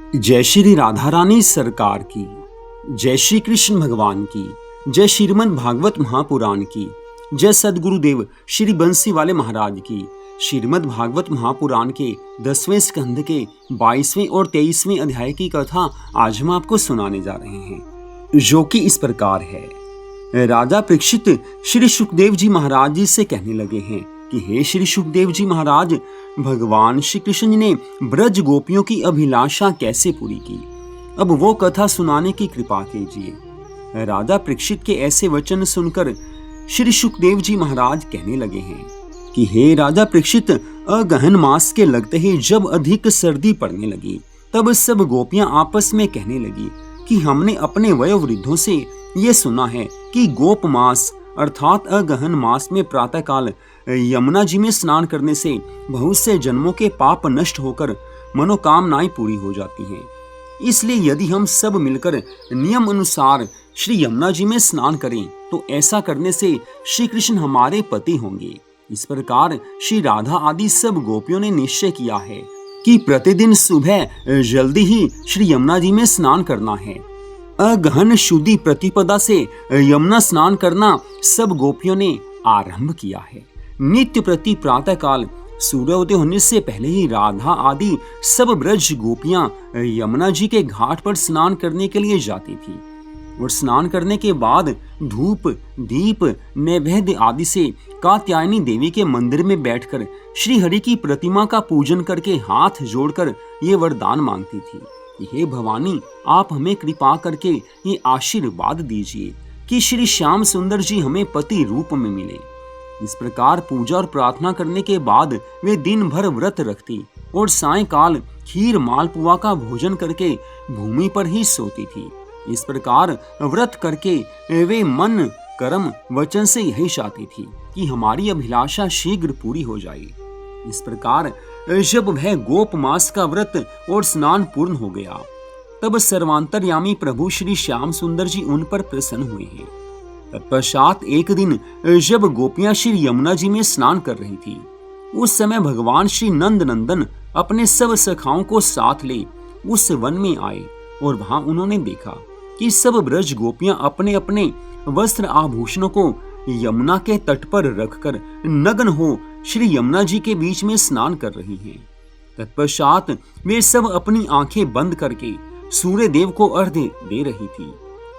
जय श्री राधा रानी सरकार की, जय श्री कृष्ण भगवान की, जय श्रीमद् भागवत महापुराण की, जय सदगुरुदेव श्री बंसी वाले महाराज की। श्रीमद् भागवत महापुराण के 10वें स्कंध के 22वें और 23वें अध्याय की कथा आज हम आपको सुनाने जा रहे हैं, जो कि इस प्रकार है। राजा परीक्षित श्री सुखदेव जी महाराज जी से कहने लगे हैं कि हे श्री सुखदेव जी महाराज, भगवान श्री कृष्ण जी ने ब्रज गोपियों की अभिलाषा कैसे पूरी की, अब वो कथा सुनाने की कृपा कीजिए। राजा परीक्षित के ऐसे वचन सुनकर श्री सुखदेव जी महाराज कहने लगे हैं कि हे राजा परीक्षित, अगहन मास के लगते ही जब अधिक सर्दी पड़ने लगी, तब सब गोपियां आपस में कहने लगी कि हमने अपने वयोवृद्धों से ये सुना है कि गोप मास अर्थात अगहन मास में प्रातःकाल यमुना जी में स्नान करने से बहुत से जन्मों के पाप नष्ट होकर मनोकामनाएं पूरी हो जाती हैं। इसलिए यदि हम सब मिलकर नियम अनुसार श्री यमुना जी में स्नान करें तो ऐसा करने से श्री कृष्ण हमारे पति होंगे। इस प्रकार श्री राधा आदि सब गोपियों ने निश्चय किया है कि प्रतिदिन सुबह जल्दी ही श्री यमुना जी में स्नान करना है। अगहन शुद्धि प्रतिपदा से यमुना स्नान करना सब गोपियों ने आरंभ किया है। नित्य प्रति प्रातःकाल सूर्योदय होने से पहले ही राधा आदि सब ब्रज गोपियां यमुना जी के घाट पर स्नान करने के लिए जाती थी और स्नान करने के बाद धूप दीप नैवेद्य आदि से कात्यायनी देवी के मंदिर में बैठकर श्री हरि की प्रतिमा का पूजन करके हाथ जोड़कर ये वरदान मांगती थी, हे भवानी, आप हमें कृपा करके ये आशीर्वाद दीजिए कि श्री श्याम सुंदर जी हमें पति रूप में मिले। इस प्रकार पूजा और प्रार्थना करने के बाद वे दिन भर व्रत रखती और सायंकाल खीर मालपुआ का भोजन करके भूमि पर ही सोती थी। इस प्रकार व्रत करके वे मन कर्म वचन से यही चाहती थी कि हमारी अभिलाषा शीघ्र पूरी हो जाए। इस प्रकार जब वह गोप मास का व्रत और स्नान पूर्ण हो गया, तब सर्वांतर्यामी प्रभु श्री श्याम सुंदर जी उन पर प्रसन्न हुए हैं। तत्पश्चात एक दिन जब गोपियां श्री यमुना जी में स्नान कर रही थी, उस समय भगवान श्री नंद नंदन अपने सब सखाओं को साथ ले उस वन में आए और वहां उन्होंने देखा कि सब ब्रज गोपियां अपने अपने वस्त्र आभूषणों को यमुना के तट पर रखकर नग्न हो श्री यमुना जी के बीच में स्नान कर रही हैं। तत्पश्चात वे सब अपनी आंखें बंद करके सूर्य देव को अर्घ्य दे रही थी।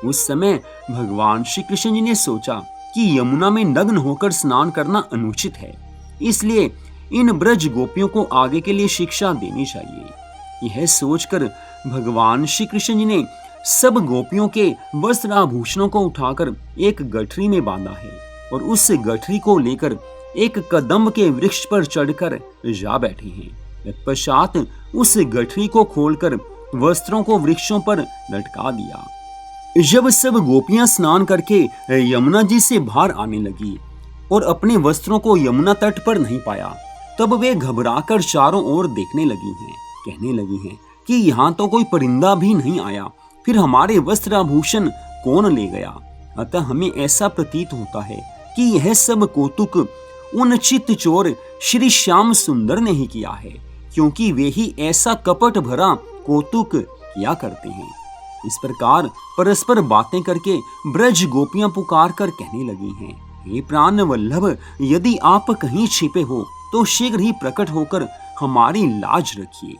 उस समय भगवान श्री कृष्ण जी ने सोचा कि यमुना में नग्न होकर स्नान करना अनुचित है, इसलिए इन ब्रज गोपियों को आगे के लिए शिक्षा देनी चाहिए। यह सोचकर भगवान श्री कृष्ण जी ने सब गोपियों के वस्त्र आभूषणों को उठाकर एक गठरी में बांधा है और उस गठरी को लेकर एक कदम्ब के वृक्ष पर चढ़कर जा बैठे हैं। तत्पश्चात उस गठरी को खोलकर वस्त्रों को वृक्षों पर लटका दिया। जब सब गोपियां स्नान करके यमुना जी से बाहर आने लगी और अपने वस्त्रों को यमुना तट पर नहीं पाया, तब वे घबराकर चारों ओर देखने लगी हैं, कहने लगी हैं कि यहाँ तो कोई परिंदा भी नहीं आया, फिर हमारे वस्त्र आभूषण कौन ले गया। अतः हमें ऐसा प्रतीत होता है कि यह सब कौतुक उन चित्त चोर श्री श्याम सुंदर ने ही किया है, क्योंकि वे ही ऐसा कपट भरा कौतुक किया करते हैं। इस प्रकार परस्पर बातें करके ब्रज गोपियां पुकार कर कहने लगी हैं, हे प्राण वल्लभ, यदि आप कहीं छिपे हो तो शीघ्र ही प्रकट होकर हमारी लाज रखिए।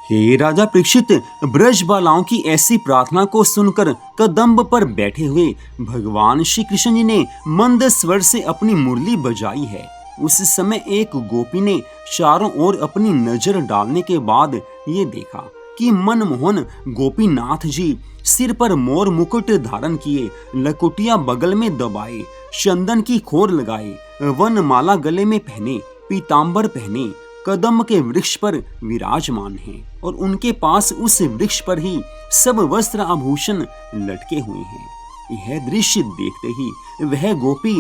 हे राजा परीक्षित, ब्रज बालाओं की ऐसी प्रार्थना को सुनकर कदम्ब पर बैठे हुए भगवान श्री कृष्ण जी ने मंद स्वर से अपनी मुरली बजाई है। उस समय एक गोपी ने चारों ओर अपनी नजर डालने के बाद ये देखा कि मनमोहन गोपीनाथ जी सिर पर मोर मुकुट धारण किए, लकुटिया बगल में दबाए, चंदन की खोर लगाए, वनमाला गले में पहने, पीतांबर पहने, कदम के वृक्ष पर विराजमान हैं और उनके पास उस वृक्ष पर ही सब वस्त्र आभूषण लटके हुए हैं। यह दृश्य देखते ही वह गोपी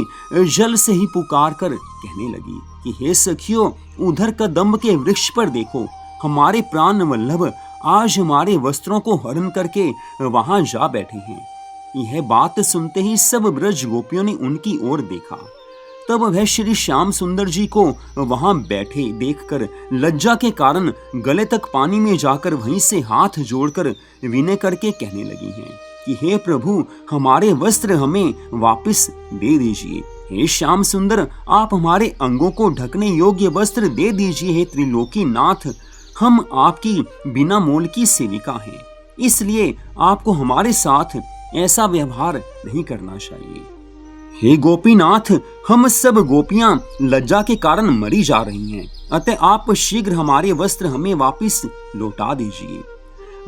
जल से ही पुकार कर कहने लगी कि हे सखियों, उधर कदम्ब के वृक्ष पर देखो, हमारे प्राण वल्लभ आज हमारे वस्त्रों को हरण करके वहां जा बैठे हैं। यह बात सुनते ही सब ब्रज गोपियों ने उनकी ओर देखा तब वह श्री श्याम सुंदर जी को वहां बैठे देखकर लज्जा के कारण गले तक पानी में जाकर वहीं से हाथ जोड़कर विनय करके कहने लगी हैं कि हे प्रभु, हमारे वस्त्र हमें वापस दे दीजिए। हे श्याम सुंदर, आप हमारे अंगों को ढकने योग्य वस्त्र दे दीजिए। हे त्रिलोकी नाथ, हम आपकी बिना मोल की सेविका हैं, इसलिए आपको हमारे साथ ऐसा व्यवहार नहीं करना चाहिए। हे गोपीनाथ, हम सब गोपियां लज्जा के कारण मरी जा रही हैं, अतः आप शीघ्र हमारे वस्त्र हमें वापस लौटा दीजिए।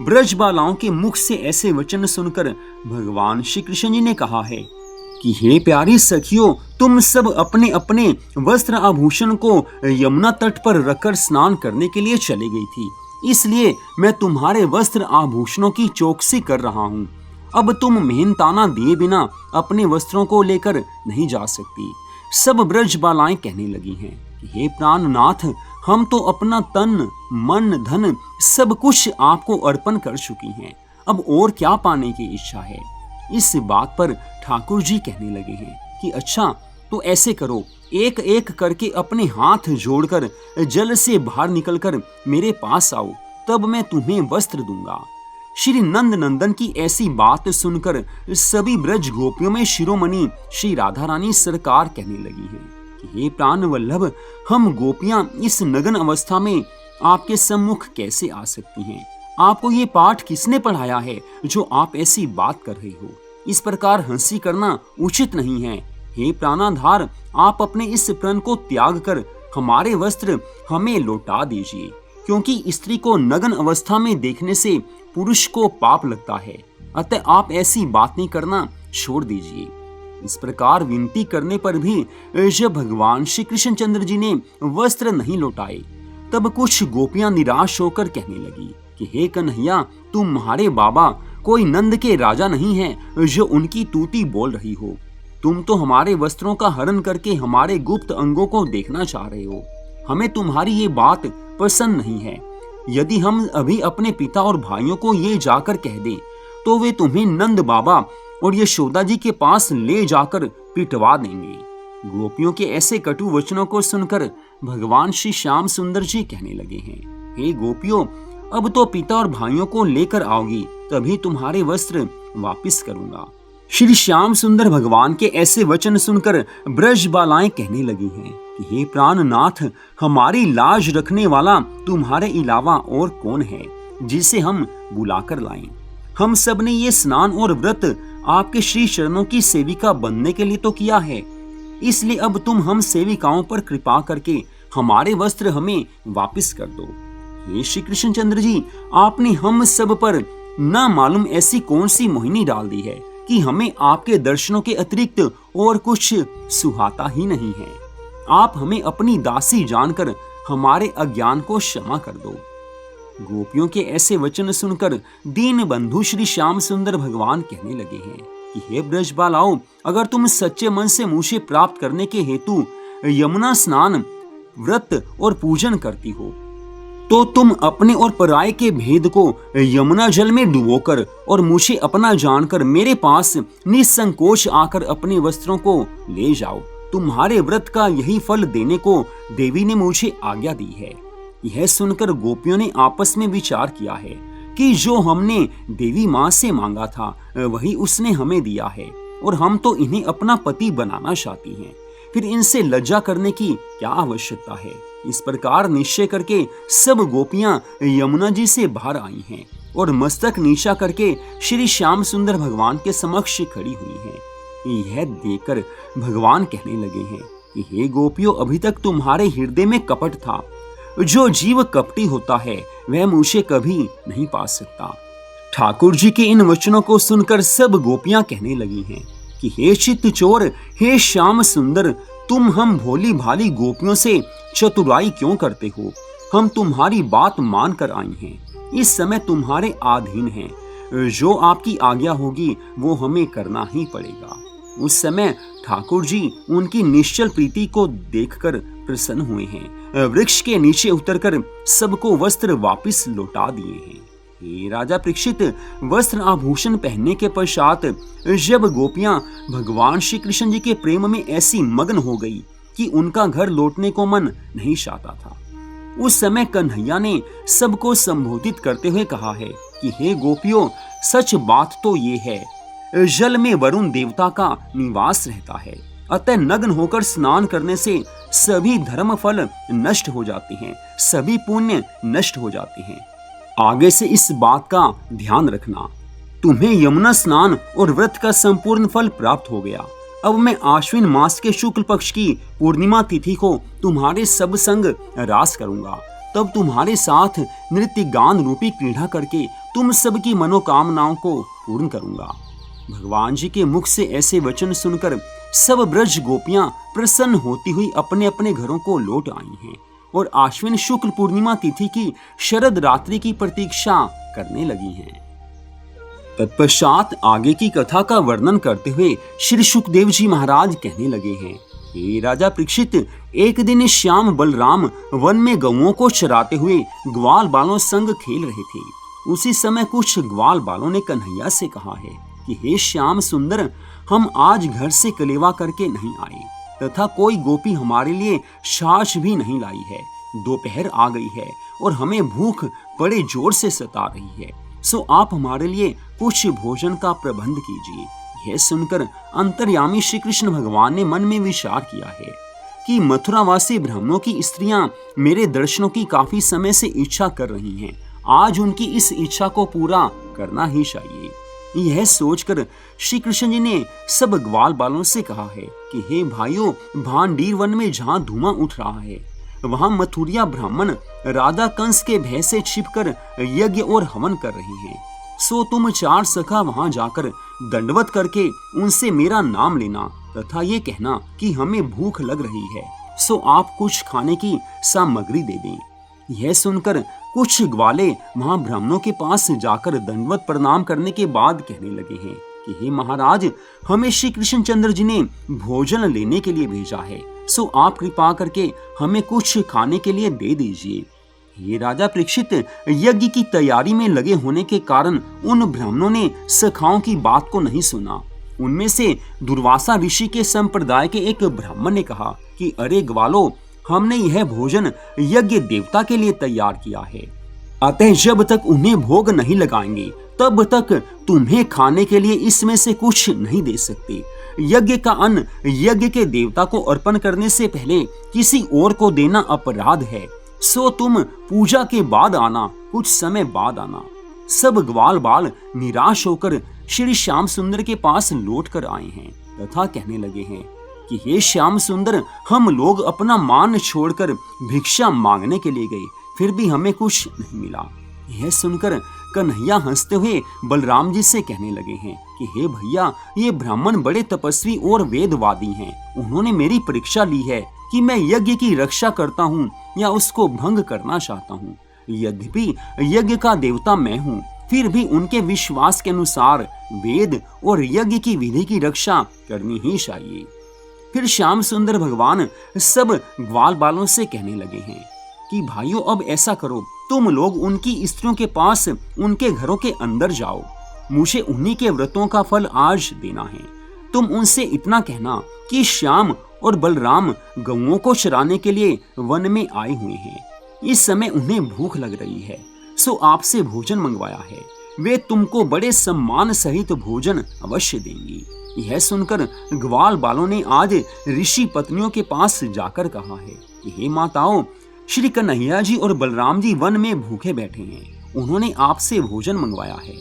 ब्रज बालाओं के मुख से ऐसे वचन सुनकर भगवान श्री कृष्ण जी ने कहा है कि हे प्यारी सखियों, तुम सब अपने अपने वस्त्र आभूषण को यमुना तट पर रखकर स्नान करने के लिए चली गई थी, इसलिए मैं तुम्हारे वस्त्र आभूषणों की चौकसी कर रहा हूँ। अब तुम मेहनताना दिए बिना अपने वस्त्रों को लेकर नहीं जा सकती। सब ब्रज बालाएं कहने लगी हैं कि हे प्राणनाथ, हम तो अपना तन मन धन सब कुछ आपको अर्पण कर चुकी हैं, अब और क्या पाने की इच्छा है। इस बात पर ठाकुर जी कहने लगे हैं कि अच्छा, तो ऐसे करो, एक एक करके अपने हाथ जोड़कर जल से बाहर निकलकर मेरे पास आओ, तब मैं तुम्हें वस्त्र दूंगा। श्री नंद नंदन की ऐसी बात सुनकर सभी ब्रज गोपियों में शिरोमणि श्री राधा रानी सरकार कहने लगी हैं कि हे प्राण वल्लभ, हम गोपियां इस नग्न अवस्था में आपके सम्मुख कैसे आ सकती हैं? आपको ये पाठ किसने पढ़ाया है जो आप ऐसी बात कर रही हो? इस प्रकार हंसी करना उचित नहीं है। हे प्राणाधार, आप अपने इस प्रण को त्याग कर हमारे वस्त्र हमें लौटा दीजिए, क्योंकि स्त्री को नग्न अवस्था में देखने से पुरुष को पाप लगता है, अतः आप ऐसी बात नहीं करना छोड़ दीजिए। इस प्रकार विनती करने पर भी जब भगवान श्री कृष्ण चंद्र जी ने वस्त्र नहीं लौटाए, तब कुछ गोपियां निराश होकर कहने लगी कि हे कन्हैया, तुम्हारे बाबा कोई नंद के राजा नहीं है जो उनकी तूती बोल रही हो। तुम तो हमारे वस्त्रों का हरण करके हमारे गुप्त अंगों को देखना चाह रहे हो। हमें तुम्हारी ये बात पसंद नहीं है। यदि हम अभी अपने पिता और भाइयों को ये जाकर कह दें, तो वे तुम्हें नंद बाबा और यशोदा जी के पास ले जाकर पिटवा देंगे। गोपियों के ऐसे कटु वचनों को सुनकर भगवान श्री श्याम सुंदर जी कहने लगे हैं, हे गोपियों, अब तो पिता और भाइयों को लेकर आओगी, तभी तुम्हारे वस्त्र वापिस करूंगा। श्री श्याम सुंदर भगवान के ऐसे वचन सुनकर ब्रज बालाएं कहने लगी हैं कि हे प्राणनाथ, हमारी लाज रखने वाला तुम्हारे अलावा और कौन है जिसे हम बुलाकर लाएं? हम सब ने ये स्नान और व्रत आपके श्री चरणों की सेविका बनने के लिए तो किया है, इसलिए अब तुम हम सेविकाओं पर कृपा करके हमारे वस्त्र हमें वापस कर दो। हे श्री कृष्ण चंद्र जी, आपने हम सब पर ना मालूम ऐसी कौन सी मोहिनी डाल दी है कि हमें आपके दर्शनों के अतिरिक्त और कुछ सुहाता ही नहीं है। आप हमें अपनी दासी जानकर हमारे अज्ञान को क्षमा कर दो। गोपियों के ऐसे वचन सुनकर दीन बंधु श्री श्याम सुंदर भगवान कहने लगे हैं कि हे ब्रजबालाओ, अगर तुम सच्चे मन से मुझे प्राप्त करने के हेतु यमुना स्नान व्रत और पूजन करती हो, तो तुम अपने और पराये के भेद को यमुना जल में डुबोकर और मुझे अपना जानकर मेरे पास निसंकोच आकर अपने वस्त्रों को ले जाओ। तुम्हारे व्रत का यही फल देने को देवी ने मुझे आज्ञा दी है। यह सुनकर गोपियों ने आपस में विचार किया है कि जो हमने देवी माँ से मांगा था वही उसने हमें दिया है, और हम तो इन्हें अपना पति बनाना चाहती हैं, फिर इनसे लज्जा करने की क्या आवश्यकता है। इस प्रकार निश्चय करके सब गोपियां यमुना जी से बाहर आई हैं और मस्तक नीचा करके श्री श्याम सुंदर भगवान के समक्ष खड़ी हुई हैं। यह देखकर भगवान कहने लगे हैं कि हे गोपियों, अभी तक तुम्हारे हृदय में कपट था। जो जीव कपटी होता है वह मुझे कभी नहीं पा सकता। ठाकुर जी के इन वचनों को सुनकर सब गोपियां कहने लगी हैं कि हे चित्त चोर, हे श्याम सुंदर, तुम हम भोली भाली गोपियों से चतुराई क्यों करते हो? हम तुम्हारी बात मान कर आई हैं, इस समय तुम्हारे अधीन हैं। जो आपकी आज्ञा होगी वो हमें करना ही पड़ेगा। उस समय ठाकुर जी उनकी निश्चल प्रीति को देखकर प्रसन्न हुए हैं। वृक्ष के नीचे उतरकर सबको वस्त्र वापस लौटा दिए हैं। हे राजा परीक्षित, वस्त्र आभूषण पहनने के पश्चात जब गोपियां भगवान श्री कृष्ण जी के प्रेम में ऐसी मग्न हो गई कि उनका घर लौटने को मन नहीं चाहता था, उस समय कन्हैया ने सबको संबोधित करते हुए कहा है कि हे गोपियों, सच बात तो ये है, जल में वरुण देवता का निवास रहता है, अतः नग्न होकर स्नान करने से सभी धर्म फल नष्ट हो जाते हैं, सभी पुण्य नष्ट हो जाते हैं। आगे से इस बात का ध्यान रखना। तुम्हें यमुना स्नान और व्रत का संपूर्ण फल प्राप्त हो गया। अब मैं आश्विन मास के शुक्ल पक्ष की पूर्णिमा तिथि को तुम्हारे सब संग रास करूंगा। तब तुम्हारे साथ नृत्य गान रूपी क्रीड़ा करके तुम सबकी मनोकामनाओं को पूर्ण करूंगा। भगवान जी के मुख से ऐसे वचन सुनकर सब ब्रज गोपियां प्रसन्न होती हुई अपने अपने घरों को लौट आई हैं और आश्विन शुक्ल पूर्णिमा तिथि की शरद रात्रि की प्रतीक्षा करने लगी हैं। तत्पश्चात आगे की कथा का वर्णन करते हुए श्री सुखदेव जी महाराज कहने लगे हैं, हे राजा परीक्षित, एक दिन श्याम बलराम वन में गौओं को चराते हुए ग्वाल बालों संग खेल रहे थे। उसी समय कुछ ग्वाल बालों ने कन्हैया से कहा है कि हे श्याम सुंदर, हम आज घर से कलेवा करके नहीं आए तथा कोई गोपी हमारे लिए छाछ भी नहीं लाई है। दोपहर आ गई है और हमें भूख बड़े जोर से सता रही है, सो आप हमारे लिए कुछ भोजन का प्रबंध कीजिए। यह सुनकर अंतर्यामी श्री कृष्ण भगवान ने मन में विचार किया है कि मथुरावासी ब्राह्मणों की स्त्रियां मेरे दर्शनों की काफी समय से इच्छा कर रही हैं, आज उनकी इस इच्छा को पूरा करना ही चाहिए। यह सोचकर श्री कृष्ण जी ने सब ग्वाल बालों से कहा है कि हे भाइयों, भांडीर वन में जहाँ धुआं उठ रहा है वहां मथुरिया ब्राह्मण राजा कंस के भय से छिपकर यज्ञ और हवन कर रहे हैं। सो तुम चार सखा वहां जाकर दंडवत करके उनसे मेरा नाम लेना तथा ये कहना कि हमें भूख लग रही है, सो आप कुछ खाने की सामग्री दे दें। यह सुनकर कुछ ग्वाले वहां ब्राह्मणों के पास जाकर दंडवत प्रणाम करने के बाद कहने लगे हैं कि हे महाराज, हमें श्री कृष्ण चंद्र जी ने भोजन लेने के लिए भेजा है, सो आप कृपा करके हमें कुछ खाने के लिए दे दीजिए। ये राजा परीक्षित, यज्ञ की तैयारी में लगे होने के कारण उन ब्राह्मणों ने सखाओं की बात को नहीं सुना। उनमें से दुर्वासा ऋषि के संप्रदाय के एक ब्राह्मण ने कहा कि अरे ग्वालो, हमने यह भोजन यज्ञ देवता के लिए तैयार किया है, अतः जब तक उन्हें भोग नहीं लगाएंगे तब तक तुम्हें खाने के लिए इसमें से कुछ नहीं दे सकते। यज्ञ का अन्न यज्ञ के देवता को अर्पण करने से पहले किसी और को देना अपराध है, सो तुम पूजा के बाद आना, कुछ समय बाद आना। सब ग्वाल बाल निराश होकर श्री श्याम सुंदर के पास लौट कर आए हैं तथा कहने लगे हैं कि हे श्याम सुंदर, हम लोग अपना मान छोड़कर भिक्षा मांगने के लिए गए, फिर भी हमें कुछ नहीं मिला। यह सुनकर कन्हैया हंसते हुए बलराम जी से कहने लगे हैं कि हे भैया, ये ब्राह्मण बड़े तपस्वी और वेदवादी हैं। उन्होंने मेरी परीक्षा ली है कि मैं यज्ञ की रक्षा करता हूँ या उसको भंग करना चाहता हूँ। यद्यपि यज्ञ का देवता मैं हूँ, फिर भी उनके विश्वास के अनुसार वेद और यज्ञ की विधि की रक्षा करनी ही चाहिए। फिर श्याम सुंदर भगवान सब ग्वाल बालों से कहने लगे हैं कि भाइयों, अब ऐसा करो, तुम लोग उनकी स्त्रियों के पास उनके घरों के अंदर जाओ, मुझे उन्हीं के व्रतों का फल आज देना है। तुम उनसे इतना कहना कि श्याम और बलराम गौओं को चराने के लिए वन में आए हुए हैं, इस समय उन्हें भूख लग रही है, सो आपसे भोजन मंगवाया है। वे तुमको बड़े सम्मान सहित भोजन अवश्य देंगी। यह सुनकर ग्वाल बालों ने आज ऋषि पत्नियों के पास जाकर कहा है कि हे माताओं, श्री कन्हैया जी और बलराम जी वन में भूखे बैठे हैं, उन्होंने आपसे भोजन मंगवाया है।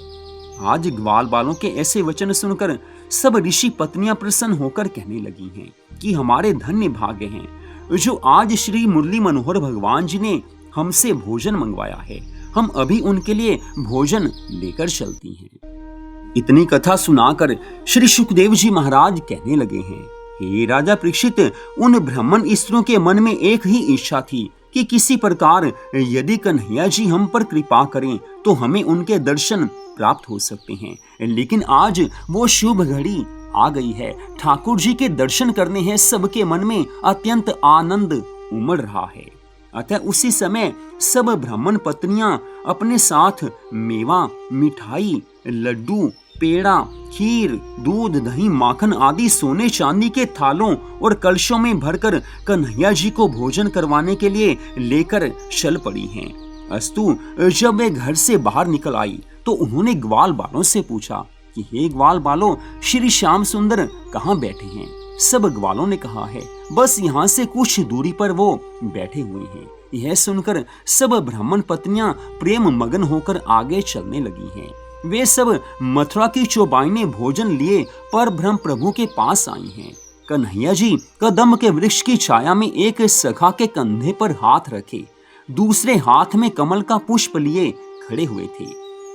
आज ग्वाल बालों के ऐसे वचन सुनकर सब ऋषि पत्नियां प्रसन्न होकर कहने लगी हैं कि हमारे धन्य भाग्य हैं जो आज श्री मुरली मनोहर भगवान जी ने हमसे भोजन मंगवाया है, हम अभी उनके लिए भोजन लेकर चलती हैं। इतनी कथा सुनाकर श्री सुखदेव जी महाराज कहने लगे हैं, हे राजा परीक्षित, उन ब्राह्मण स्त्रियों के मन में एक ही इच्छा थी कि किसी प्रकार यदि कन्हैया जी हम पर कृपा करें तो हमें उनके दर्शन प्राप्त हो सकते हैं, लेकिन आज वो शुभ घड़ी आ गई है, ठाकुर जी के दर्शन करने हैं। सबके मन में अत्यंत आनंद उमड़ रहा है। अतः उसी समय सब ब्राह्मण पत्नियां अपने साथ मेवा, मिठाई, लड्डू, पेड़ा, खीर, दूध, दही, माखन आदि सोने चांदी के थालों और कलशों में भरकर कन्हैया जी को भोजन करवाने के लिए लेकर चल पड़ी हैं। अस्तु जब वे घर से बाहर निकल आई तो उन्होंने ग्वाल बालों से पूछा कि हे ग्वाल बालों, श्री श्याम सुंदर कहाँ बैठे हैं? सब ग्वालों ने कहा है, बस यहाँ से कुछ दूरी पर वो बैठे हुए हैं। यह सुनकर सब ब्राह्मण पत्नियां प्रेम मगन होकर आगे चलने लगी हैं। वे सब मथुरा की चौबाई भोजन लिए पर ब्रह्म प्रभु के पास आई हैं। कन्हैया जी कदम के वृक्ष की छाया में एक सखा के कंधे पर हाथ रखे, दूसरे हाथ में कमल का पुष्प लिए खड़े हुए थे।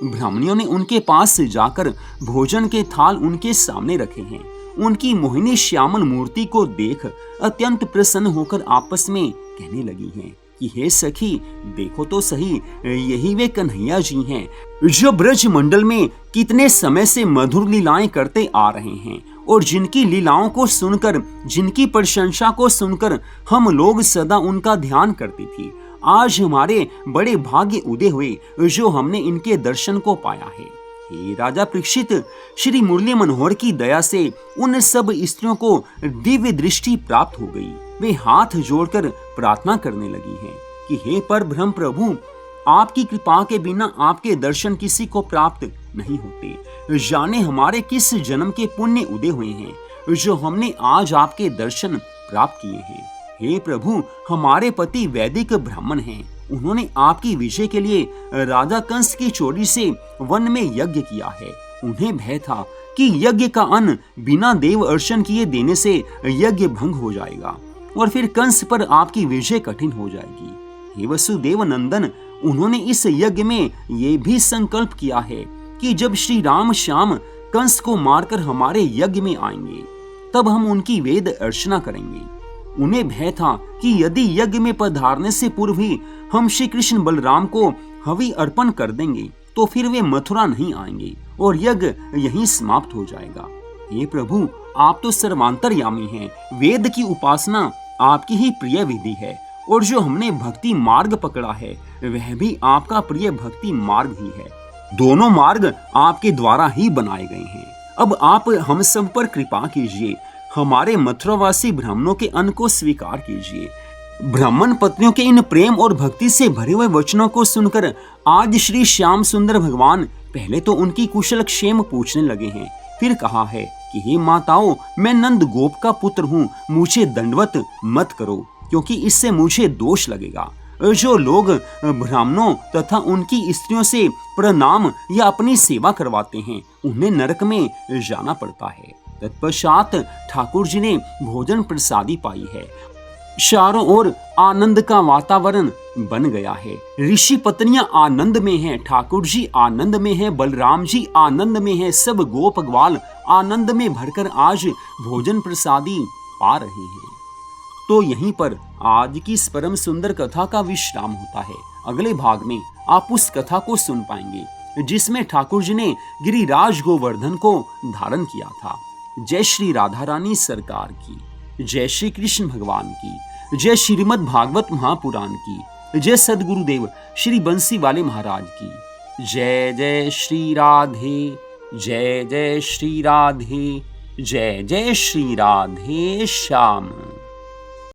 ब्राह्मणियों ने उनके पास जाकर भोजन के थाल उनके सामने रखे हैं। उनकी मोहिनी श्यामल मूर्ति को देख अत्यंत प्रसन्न होकर आपस में कहने लगी हैं कि हे सखी, देखो तो सही, यही वे कन्हैया जी हैं जो ब्रज मंडल में कितने समय से मधुर लीलाएं करते आ रहे हैं और जिनकी लीलाओं को सुनकर, जिनकी प्रशंसा को सुनकर हम लोग सदा उनका ध्यान करते थे। आज हमारे बड़े भाग्य उदय हुए जो हमने इनके दर्शन को पाया है। हे राजा परीक्षित, श्री मुरली मनोहर की दया से उन सब स्त्रियों को दिव्य दृष्टि प्राप्त हो गई। वे हाथ जोड़कर प्रार्थना करने लगी हैं कि हे पर ब्रह्म प्रभु, आपकी कृपा के बिना आपके दर्शन किसी को प्राप्त नहीं होते। जाने हमारे किस जन्म के पुण्य उदय हुए हैं जो हमने आज आपके दर्शन प्राप्त किए हैं। हे प्रभु, हमारे पति वैदिक ब्राह्मण हैं। उन्होंने आपकी विजय के लिए राजा कंस की चोरी से वन में यज्ञ किया है। उन्हें भय था कि यज्ञ का अन्न बिना देव अर्चन किए देने से यज्ञ भंग हो जाएगा और फिर कंस पर आपकी विजय कठिन हो जाएगी। हे वसुदेव नंदन, उन्होंने इस यज्ञ में ये भी संकल्प किया है कि जब श्री राम श्याम कंस को मारकर हमारे यज्ञ में आएंगे तब हम उनकी वेद अर्चना करेंगे। उन्हें भय था कि यदि यज्ञ में पधारने से पूर्व ही हम श्री कृष्ण बलराम को हवि अर्पण कर देंगे तो फिर वे मथुरा नहीं आएंगे और यज्ञ यहीं समाप्त हो जाएगा। हे प्रभु, आप तो सर्वांतर्यामी हैं। वेद की उपासना आपकी ही प्रिय विधि है और जो हमने भक्ति मार्ग पकड़ा है वह भी आपका प्रिय भक्ति मार्ग ही है। दोनों मार्ग आपके द्वारा ही बनाए गए हैं। अब आप हम सब पर कृपा कीजिए, हमारे मथुरावासी ब्राह्मणों के अन्न को स्वीकार कीजिए। ब्राह्मण पत्नियों के इन प्रेम और भक्ति से भरे हुए वचनों को सुनकर आज श्री श्याम सुंदर भगवान पहले तो उनकी कुशल क्षेम पूछने लगे हैं, फिर कहा है कि हे माताओं, मैं नंद गोप का पुत्र हूँ, मुझे दंडवत मत करो क्योंकि इससे मुझे दोष लगेगा। जो लोग ब्राह्मणों तथा उनकी स्त्रियों से प्रणाम या अपनी सेवा करवाते हैं उन्हें नरक में जाना पड़ता है। तत्पश्चात ठाकुर जी ने भोजन प्रसादी पाई है। चारों ओर आनंद का वातावरण बन गया है। ऋषि पत्नियां आनंद में हैं, ठाकुर जी आनंद में हैं, बलराम जी आनंद में हैं, सब गोप ग्वाल आनंद में भरकर आज भोजन प्रसादी पा रहे हैं। तो यहीं पर आज की इस परम सुंदर कथा का विश्राम होता है। अगले भाग में आप उस कथा को सुन पाएंगे जिसमें ठाकुर जी ने गिरिराज गोवर्धन को धारण किया था। जय श्री राधा रानी सरकार की, जय श्री कृष्ण भगवान की, जय श्रीमद् भागवत महापुराण की, जय सदगुरुदेव श्री बंसी वाले महाराज की। जय जय श्री राधे, जय जय श्री राधे, जय जय श्री राधे श्याम।